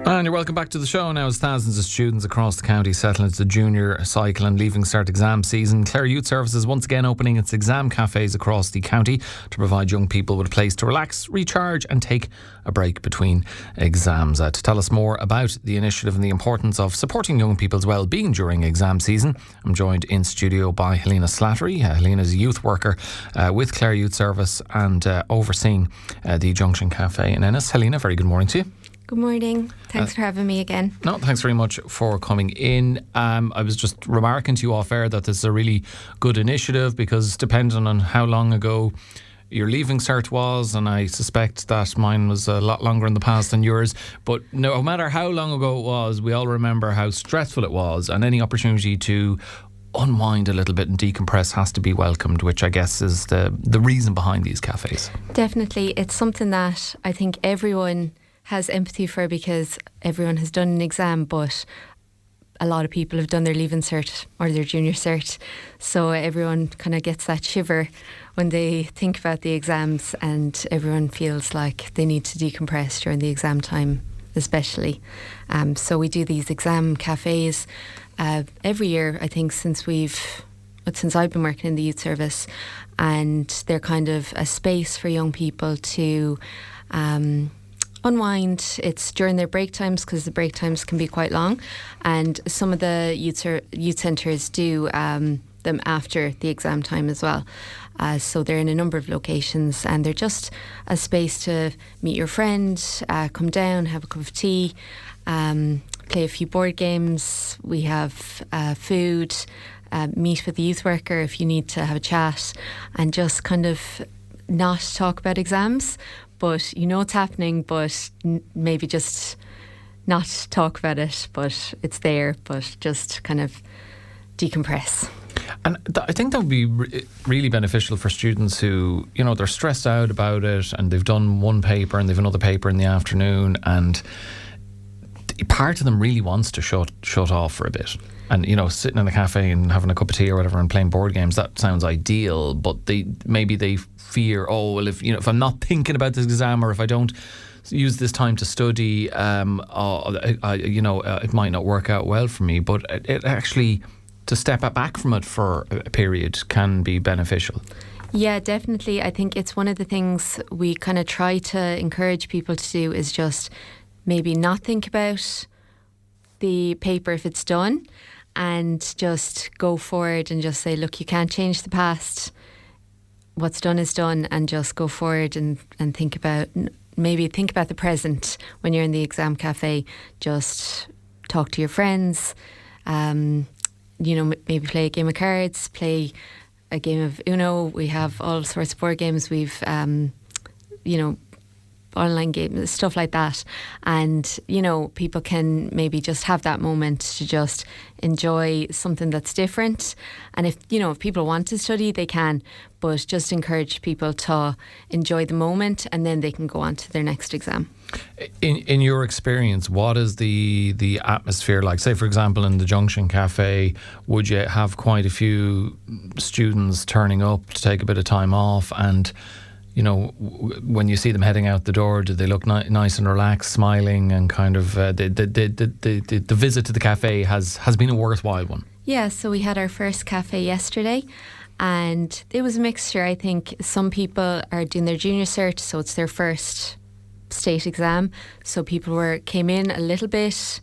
And you're welcome back to the show now as thousands of students across the county settle into the junior cycle and leaving cert exam season. Clare Youth Service is once again opening its exam cafés across the county to provide young people with a place to relax, recharge and take a break between exams. To tell us more about the initiative and the importance of supporting young people's well-being during exam season, I'm joined in studio by Helena Slattery. Helena is a youth worker with Clare Youth Service and overseeing the Junction Café in Ennis. Helena, very good morning to you. Good morning. Thanks for having me again. No, thanks very much for coming in. I was just remarking to you off air that this is a really good initiative because depending on how long ago your leaving cert was, and I suspect that mine was a lot longer in the past than yours, but no matter how long ago it was, we all remember how stressful it was, and any opportunity to unwind a little bit and decompress has to be welcomed, which I guess is the reason behind these cafes. Definitely. It's something that I think everyone has empathy for because everyone has done an exam, but a lot of people have done their leaving cert or their junior cert, so everyone kind of gets that shiver when they think about the exams, and everyone feels like they need to decompress during the exam time especially. So we do these exam cafes every year, I think, since I've been working in the youth service, and they're kind of a space for young people to unwind. It's during their break times because the break times can be quite long, and some of the youth centres do them after the exam time as well. So they're in a number of locations, and they're just a space to meet your friend, come down, have a cup of tea, play a few board games. We have food, meet with the youth worker if you need to have a chat, and just kind of not talk about exams, but you know it's happening, but maybe just not talk about it, but it's there, but just kind of decompress. And I think that would be really beneficial for students who, you know, they're stressed out about it and they've done one paper and they've another paper in the afternoon, and part of them really wants to shut off for a bit. And, you know, sitting in a cafe and having a cup of tea or whatever and playing board games, that sounds ideal, but they fear, oh, well, if I'm not thinking about this exam, or if I don't use this time to study, it might not work out well for me. But it actually, to step back from it for a period can be beneficial. Yeah, definitely. I think it's one of the things we kind of try to encourage people to do is just maybe not think about the paper if it's done, and just go forward and just say, look, you can't change the past. What's done is done, and just go forward and think about the present when you're in the exam cafe. Just talk to your friends, maybe play a game of cards, play a game of Uno. We have all sorts of board games. We've, online games, stuff like that. And, people can maybe just have that moment to just enjoy something that's different. And if people want to study, they can, but just encourage people to enjoy the moment, and then they can go on to their next exam. In your experience, what is the atmosphere like? Say, for example, in the Junction Café, would you have quite a few students turning up to take a bit of time off? And when you see them heading out the door, do they look nice and relaxed, smiling, and kind of the visit to the cafe has been a worthwhile one? Yeah, so we had our first cafe yesterday, and it was a mixture. I think some people are doing their junior cert, so it's their first state exam. So people came in a little bit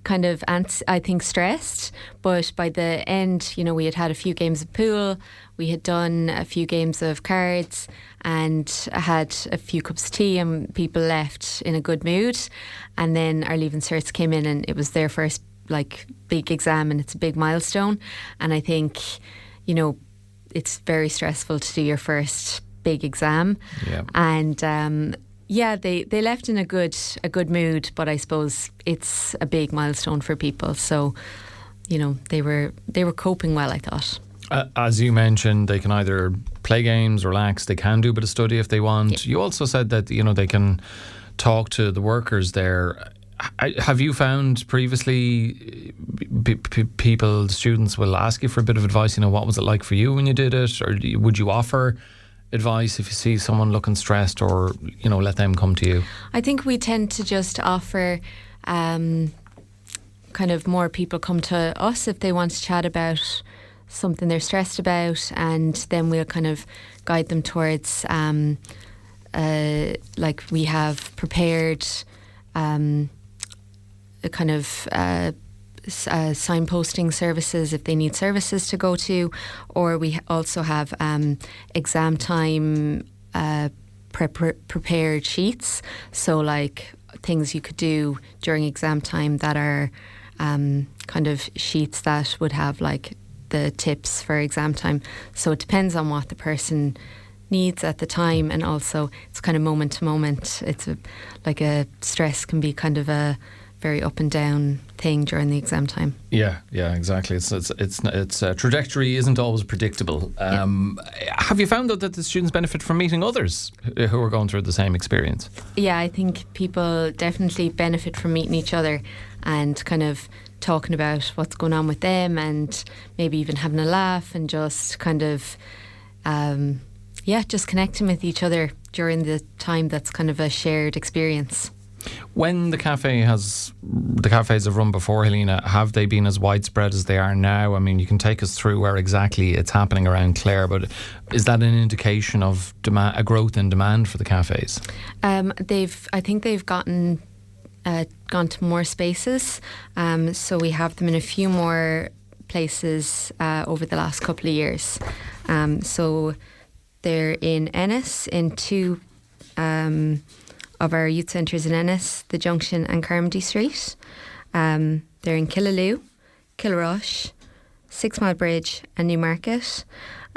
kind of, I think, stressed, but by the end, we had a few games of pool, we had done a few games of cards, and had a few cups of tea, and people left in a good mood. And then our leaving certs came in, and it was their first big exam, and it's a big milestone. And I think it's very stressful to do your first big exam. Yeah. And they left in a good mood, but I suppose it's a big milestone for people. So, they were coping well, I thought. As you mentioned, they can either play games, relax, they can do a bit of study if they want. Yeah. You also said that, they can talk to the workers there. Have you found previously students will ask you for a bit of advice, what was it like for you when you did it? Or would you offer advice if you see someone looking stressed, or let them come to you? I think we tend to just offer kind of more people come to us if they want to chat about something they're stressed about, and then we'll kind of guide them towards like we have prepared a kind of signposting services if they need services to go to, or we also have exam time prepared sheets, so like things you could do during exam time that are kind of sheets that would have like the tips for exam time. So it depends on what the person needs at the time, and also it's kind of moment to moment. It's like a stress can be kind of a very up and down thing during the exam time. Yeah, exactly. Its trajectory isn't always predictable. Have you found though that the students benefit from meeting others who are going through the same experience? Yeah, I think people definitely benefit from meeting each other and kind of talking about what's going on with them, and maybe even having a laugh, and just kind of just connecting with each other during the time that's kind of a shared experience. When the cafes have run before, Helena, have they been as widespread as they are now? I mean, you can take us through where exactly it's happening around Clare, but is that an indication of a growth in demand for the cafes? I think they've gone to more spaces, so we have them in a few more places over the last couple of years. So they're in Ennis, in two of our youth centres in Ennis, the Junction and Carmody Street. They're in Killaloe, Kilrush, Sixmilebridge and Newmarket,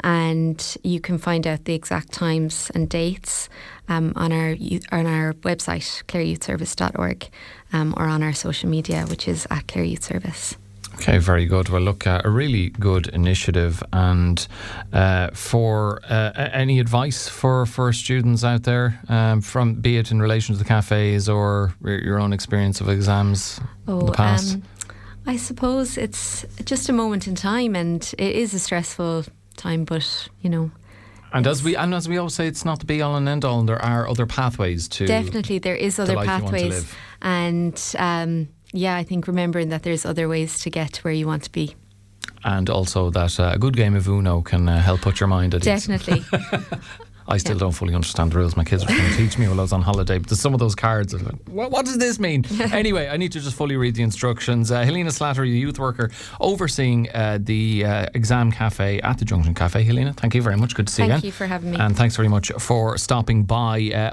and you can find out the exact times and dates on our website, clareyouthservice.org, or on our social media, which is at Clare Youth Service. Okay, very good. Well, look, a really good initiative. And for any advice for students out there, from be it in relation to the cafes or your own experience of exams in the past? I suppose it's just a moment in time, and it is a stressful time, but And as we always say, it's not the be all and end all, and there are other pathways to. Definitely, there is other pathways, and I think remembering that there's other ways to get to where you want to be. And also that a good game of Uno can help put your mind at ease. Definitely. I still don't fully understand the rules. My kids were trying to teach me while I was on holiday, but there's some of those cards are like, what does this mean? Anyway, I need to just fully read the instructions. Helena Slattery, the youth worker overseeing the Exam Café at the Junction Café. Helena, thank you very much. Good to see you again. Thank you for having me. And thanks very much for stopping by.